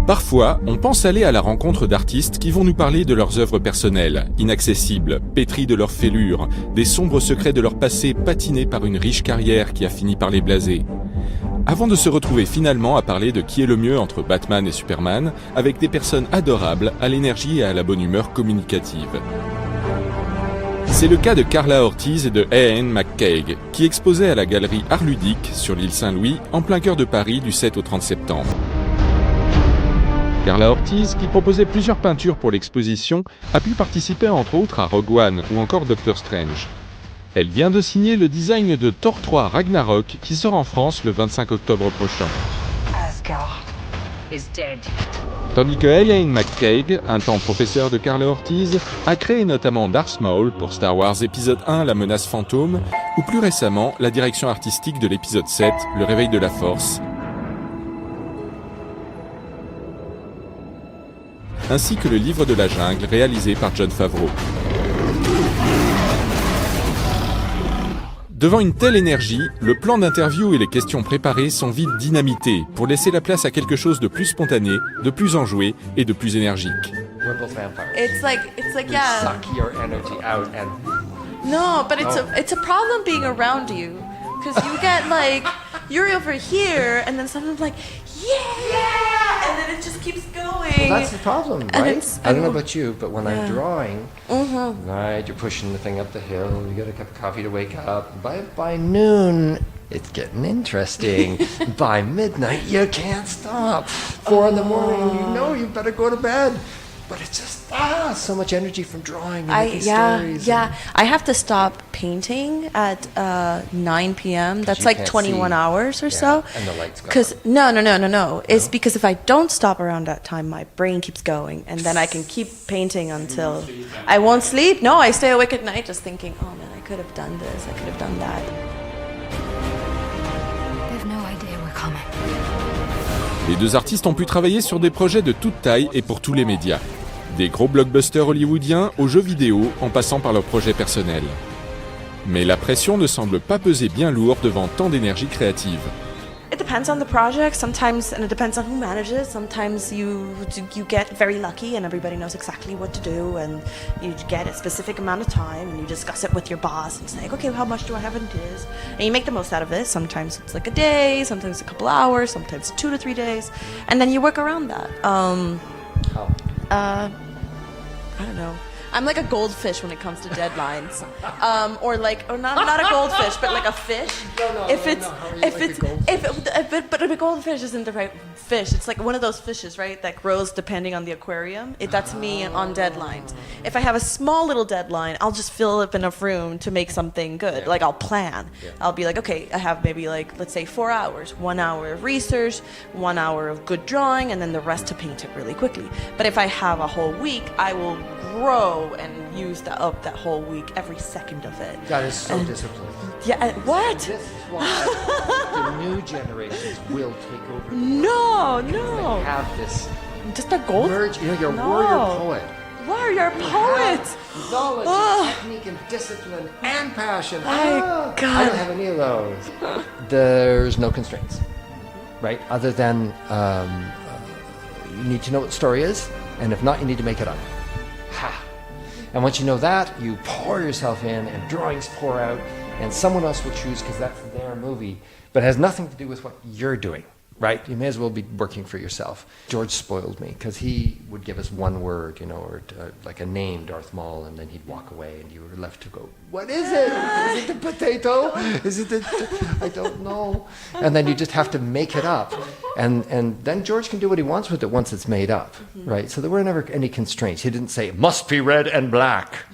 Parfois, on pense aller à la rencontre d'artistes qui vont nous parler de leurs œuvres personnelles, inaccessibles, pétries de leurs fêlures, des sombres secrets de leur passé patinés par une riche carrière qui a fini par les blaser. Avant de se retrouver finalement à parler de qui est le mieux entre Batman et Superman, avec des personnes adorables, à l'énergie et à la bonne humeur communicative. C'est le cas de Karla ORTIZ et de Lain McCAIG, qui exposaient à la galerie Arludik, sur l'île Saint-Louis, en plein cœur de Paris du 7 au 30 septembre. Karla ORTIZ, qui proposait plusieurs peintures pour l'exposition, a pu participer entre autres à Rogue One ou encore Doctor Strange. Elle vient de signer le design de Thor 3 Ragnarok qui sort en France le 25 octobre prochain. Tandis que Lain McCAIG, un temps professeur de Karla ORTIZ, a créé notamment Darth Maul pour Star Wars épisode 1 La menace fantôme, ou plus récemment la direction artistique de l'épisode 7 Le réveil de la force, ainsi que le livre de la jungle réalisé par Jon Favreau. Devant une telle énergie, le plan d'interview et les questions préparées sont vite dynamités pour laisser la place à quelque chose de plus spontané, de plus enjoué et de plus énergique. It's like yeah. Suck your energy out and No, but it's a problem being around you, because you get like you're over here and then someone's like yeah, and then it just keeps going. well, that's the problem, And right? it's- I don't know about you, but when I'm Yeah. drawing, right, you're pushing the thing up the hill, you get a cup of coffee to wake up. By noon, it's getting interesting. By midnight, you can't stop. 4 in the morning, you know you better go to bed. But it's just so much energy from drawing and making stories. I have to stop painting at 9 p.m. That's you like can't 21 see. hours or Yeah, so. and the light's gone. Because no. It's because if I don't stop around that time, my brain keeps going, and then I can keep painting until I won't sleep. No, I stay awake at night just thinking, oh man, I could have done this, I could have done that. They've no idea we're coming. Les deux artistes ont pu travailler sur des projets de toute taille et pour tous les médias. Des gros blockbusters hollywoodiens aux jeux vidéo en passant par leurs projets personnels. Mais la pression ne semble pas peser bien lourd devant tant d'énergie créative. It depends on the project sometimes, and it depends on who manages. Sometimes you get very lucky and everybody knows exactly what to do, and you get a specific amount of time and you discuss it with your boss and say, okay, how much do I have in this? And you make the most out of it. Sometimes it's like a day, sometimes a couple hours, sometimes 2 to 3 days, and then you work around that. I don't know. I'm like a goldfish when it comes to deadlines, or not a goldfish, but like a fish. But a goldfish isn't the right fish. It's like one of those fishes, right, that grows depending on the aquarium. That's me on deadlines. If I have a small little deadline, I'll just fill up enough room to make something good. Like I'll plan. I'll be like, okay, I have maybe like, let's say 4 hours, 1 hour of research, 1 hour of good drawing, and then the rest to paint it really quickly. But if I have a whole week, I will grow and use that whole week, every second of it. That is so disciplined. Yeah, what? This is why the new generations will take over. No. They have this Just a gold. merge. You know, you're a No. warrior poet. Warrior You poet. have knowledge, Oh. and technique, and discipline, and passion. My I God. don't have any of those. There's no constraints, right? Other than you need to know what the story is, and if not, you need to make it up. Ha! And once you know that, you pour yourself in, and drawings pour out, and someone else will choose because that's their movie, but it has nothing to do with what you're doing, right? You may as well be working for yourself. George spoiled me because he would give us one word, you know, or like a name, Darth Maul, and then he'd walk away, and you were left to go, what is it? Is it the potato? Is it the... I don't know. And then you just have to make it up. And then George can do what he wants with it once it's made up, right? So there were never any constraints. He didn't say, it must be red and black.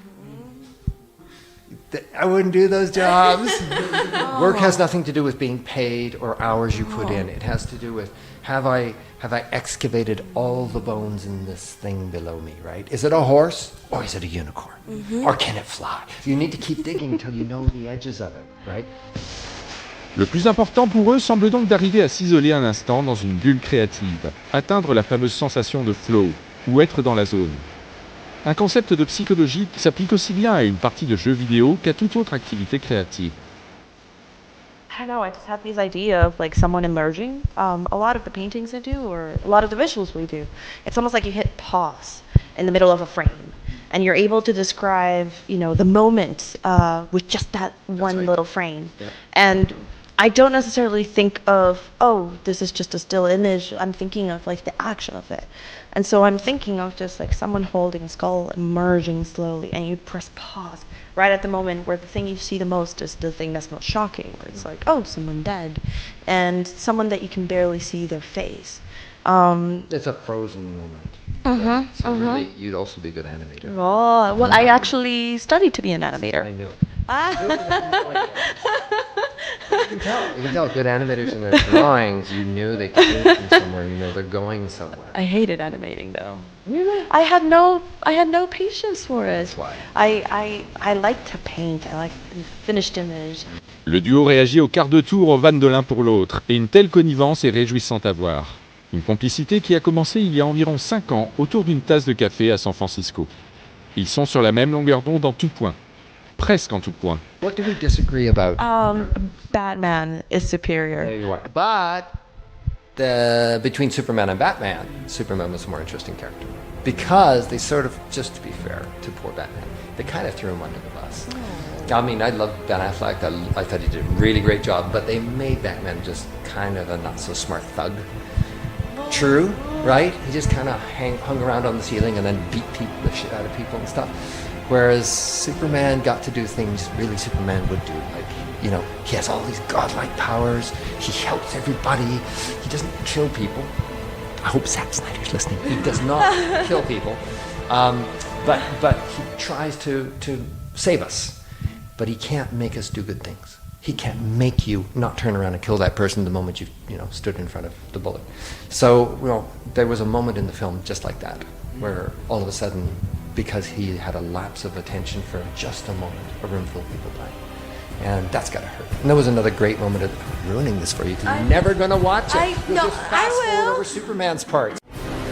I wouldn't do those jobs. Work has nothing to do with being paid or hours you put in. It has to do with, have I excavated all the bones in this thing below me, right? Is it a horse or is it a unicorn? Or can it fly? You need to keep digging until you know the edges of it, right? Le plus important pour eux semble donc d'arriver à s'isoler un instant dans une bulle créative, atteindre la fameuse sensation de flow, ou être dans la zone. Un concept de psychologie qui s'applique aussi bien à une partie de jeux vidéo qu'à toute autre activité créative. don't know, I just had this idea of like someone emerging. A lot of the paintings I do, or a lot of the visuals we do, it's almost like you hit pause in the middle of a frame, and you're able to describe, the moment with just that one little frame. Yeah. And I don't necessarily think of, oh, this is just a still image. I'm thinking of like the action of it. And so I'm thinking of just like someone holding a skull emerging slowly, and you press pause right at the moment where the thing you see the most is the thing that's most shocking, where it's like, oh, someone dead, and someone that you can barely see their face. It's a frozen moment. So really, you'd also be a good animator. Oh, well, I actually studied to be an animator. I knew it. You can tell good animators in their drawings, you knew they came from somewhere, they're going somewhere. I hated animating though. Really? I had no patience for it. That's why. I like to paint. I like the finished image. Le duo réagit au quart de tour aux vannes de l'un pour l'autre, et une telle connivence est réjouissante à voir. Une complicité qui a commencé il y a environ 5 ans autour d'une tasse de café à San Francisco. Ils sont sur la même longueur d'onde en tout point. Presque en tout point. What do we disagree about? Batman is superior. There you are. But between Superman and Batman, Superman was a more interesting character. Because they sort of, just to be fair to poor Batman, they kind of threw him under the bus. I mean, I love Ben Affleck. I thought he did a really great job, but they made Batman just kind of a not-so-smart thug. True, right? He just kind of hung around on the ceiling and then beat the shit out of people and stuff. Whereas Superman got to do things really Superman would do. Like, he has all these godlike powers. He helps everybody. He doesn't kill people. I hope Zack Snyder's listening. He does not kill people. But he tries to save us. But he can't make us do good things. He can't make you not turn around and kill that person the moment you stood in front of the bullet. So, there was a moment in the film just like that, where all of a sudden, because he had a lapse of attention for just a moment, a room full of people died. And that's gotta hurt. And there was another great moment of ruining this for you, because you're never gonna watch it. You'll just fast forward over Superman's part.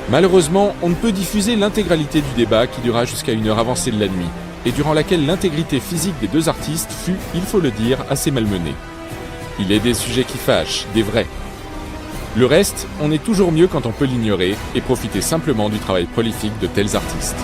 Malheureusement, on ne peut diffuser l'intégralité du débat qui dura jusqu'à une heure avancée de la nuit, et durant laquelle l'intégrité physique des deux artistes fut, il faut le dire, assez malmenée. Il est des sujets qui fâchent, des vrais. Le reste, on est toujours mieux quand on peut l'ignorer et profiter simplement du travail prolifique de tels artistes.